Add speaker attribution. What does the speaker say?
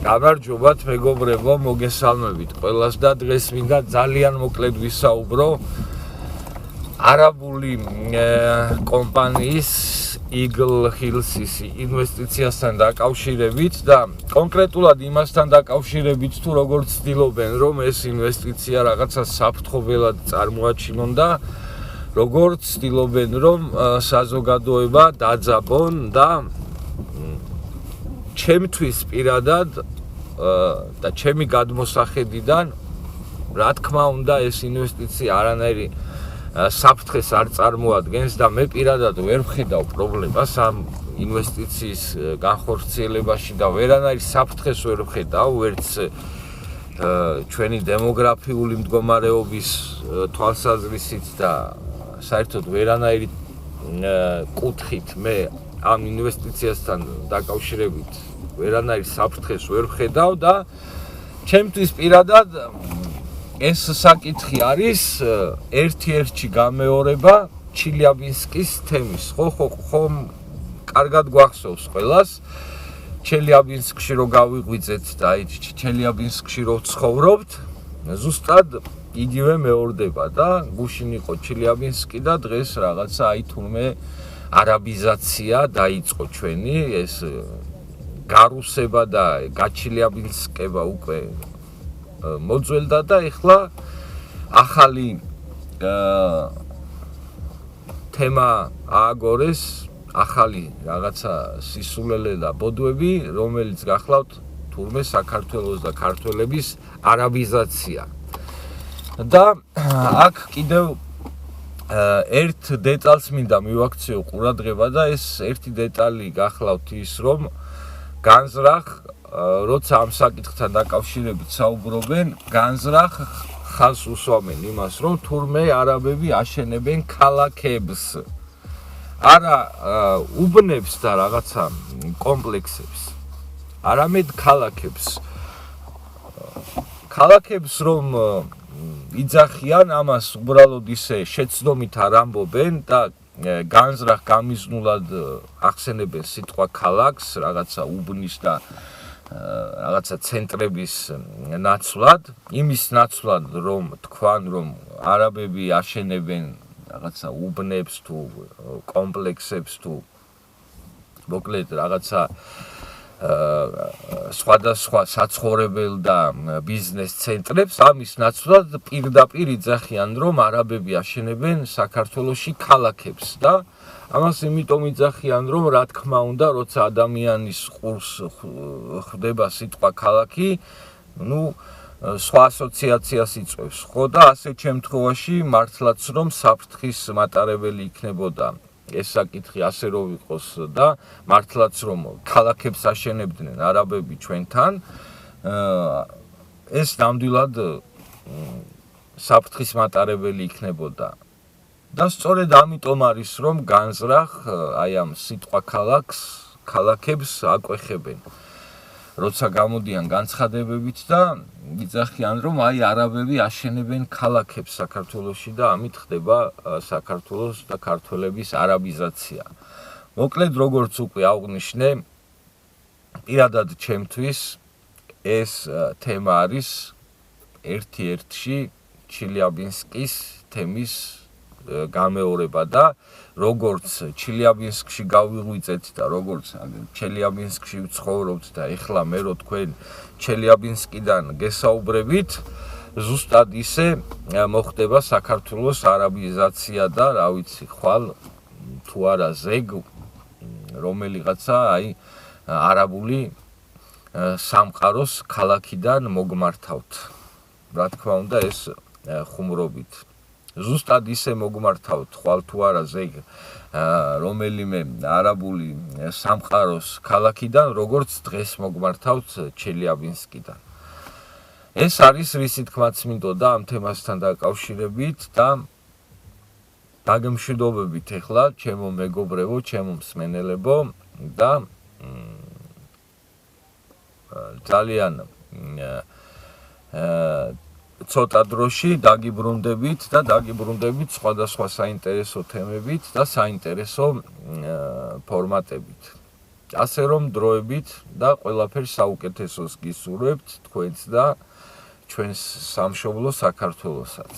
Speaker 1: გამარჯობათ მეგობრებო, მოგესალმებით ყველას და დღეს მინდა ძალიან მოკლედ ვისაუბრო არაბული კომპანიის Eagle Hills-ის ინვესტიციასთან დაკავშირებით და კონკრეტულად იმასთან დაკავშირებით თუ როგორ ცდილობენ რომ ეს ინვესტიცია რაღაცა საფრთხობელად წარმოაჩინონ და როგორ ცდილობენ რომ საზოგადოება დაძაბონ და ჩემთვის პირადად და ჩემი გადმოსახედიდან რა თქმა უნდა ეს ინვესტიცია არანაირი საფრთხეს არ წარმოადგენს და მე პირადად ვერ ვხედავ პრობლემას ამ ინვესტიციის განხორციელებაში და ვერანაირ საფრთხეს ვერ ვხედავ ვერც ჩვენი დემოგრაფიული მდგომარეობის თვალსაზრისით და საერთოდ ვერანაირი კუთხით მე ამ ინვესტიციასთან დაკავშირებით ვერანაირ საფრთხეს ვერ ვხედავ და ჩემთვის პირადად ეს საკითხი არის ერთ-ერთი გამეორება ჩელიაბინსკის თემის. ხო, კარგად გვახსოვს ყველას. ჩელიაბინსკში რო გავიღვიძეთ და აი ჩელიაბინსკში რო ცხოვრობთ, ზუსტად იგივე მეორდება და გუშინ იყო ჩელიაბინსკი და დღეს რაღაცა აი თურმე არაბიზაცია დაიწყო ჩვენი ეს გარუსება და გაჩელიაბინსკება უკვე მოძველდა და ეხლა ახალი თემა ააგორეს, ახალი რაღაცა სისულელე და ბოდვები, რომელიც გახლავთ თურმე საქართველოს და ქართველების არაბიზაცია. და აქ კიდევ ერთ დეტალს მინდა მივაქციო ყურადღება და ეს ერთი დეტალი გახლავთ ის რომ განზრახ როცა ამ საკითხთან დაკავშირებით საუბრობენ, განზრახ ხაზს უსვამენ იმას, რომ თურმე არაბები აშენებენ ქალაქებს. არა უბნებს და რაღაცა კომპლექსებს. არამედ ქალაქებს. ქალაქებს რომ იძახიან, ამას უბრალოდ ისე შეცდომით არ ამბობენ და განზრახ გამიზნულად ახსენებენ სიტყვა ქალაქს, რაღაცა უბნის და რაღაცა ცენტრების ნაცვლად, იმის ნაცვლად რომ თქვან რომ არაბები აშენებენ რაღაცა უბნებს თუ კომპლექსებს თუ მოკლედ რაღაცა სხვადასხვა საცხოვრებელ და ბიზნეს ცენტრებს, ამის ნაცვლად პირდაპირ იძახიან რომ არაბები აშენებენ საქართველოში ქალაქებს და ამას იმიტომ იძახიან რომ რა თქმა უნდა როცა ადამიანის ყურს ხვდება სიტყვა ქალაქი, სხვა ასოციაციას იწვევს, ხო და ასეთ შემთხვევაში მართლაც რომ საფრთხის მატარებელი იქნებოდა ეს საკითხი ასე რომ იყოს და მართლაც რომ ქალაქებს აშენებდნენ არაბები ჩვენთან, ეს ნამდვილად საფრთხის მატარებელი იქნებოდა. და სწორედ ამიტომ არის რომ განზრახ აი ამ სიტყვა ქალაქებს აკვეხებენ. როცა გამოდიან განცხადებებით და იძახიან რომ აი არაბები აშენებენ ქალაქებს საქართველოში და ამით ხდება საქართველოს და ქართველების არაბიზაცია. მოკლედ როგორც უკვე აღვნიშნე, პირადად ჩემთვის ეს თემა არის ერთ-ერთი ჩელიაბინსკის თემის გამეორება და როგორც ჩელიაბინსკში გავიღვიძეთ და როგორც ჩელიაბინსკში ვცხოვრობთ და ეხლა მე რო თქვენ ჩელიაბინსკიდან გესაუბრებით, ზუსტად ისე მოხდება საქართველოს არაბიზაცია და რა ვიცი, ხვალ თუ არა ზეგ რომელიღაცა აი არაბული სამყაროს ქალაქიდან მოგმართავთ. რა თქმა უნდა ეს ხუმრობით ზუსტად ისე მოგმართავთ ხვალ თუ არა ზეგ რომელიმე არაბული სამყაროს ქალაქიდან, როგორც დღეს მოგმართავთ ჩელიაბინსკიდან. ეს არის რისი თქმაც მინდოდა ამ თემასთან დაკავშირებით და დაგემშვიდობებით ეხლა ჩემო მეგობრებო, ჩემო მსმენელებო და ძალიან ცოტა დროში დაგიბრუნდებით და დაგიბრუნდებით სხვადასხვა საინტერესო თემებით და საინტერესო ფორმატებით. ასე რომ დროებით და ყველაფერს საუკეთესოს გისურვებთ თქვენს და ჩვენს სამშობლო საქართველოსაც.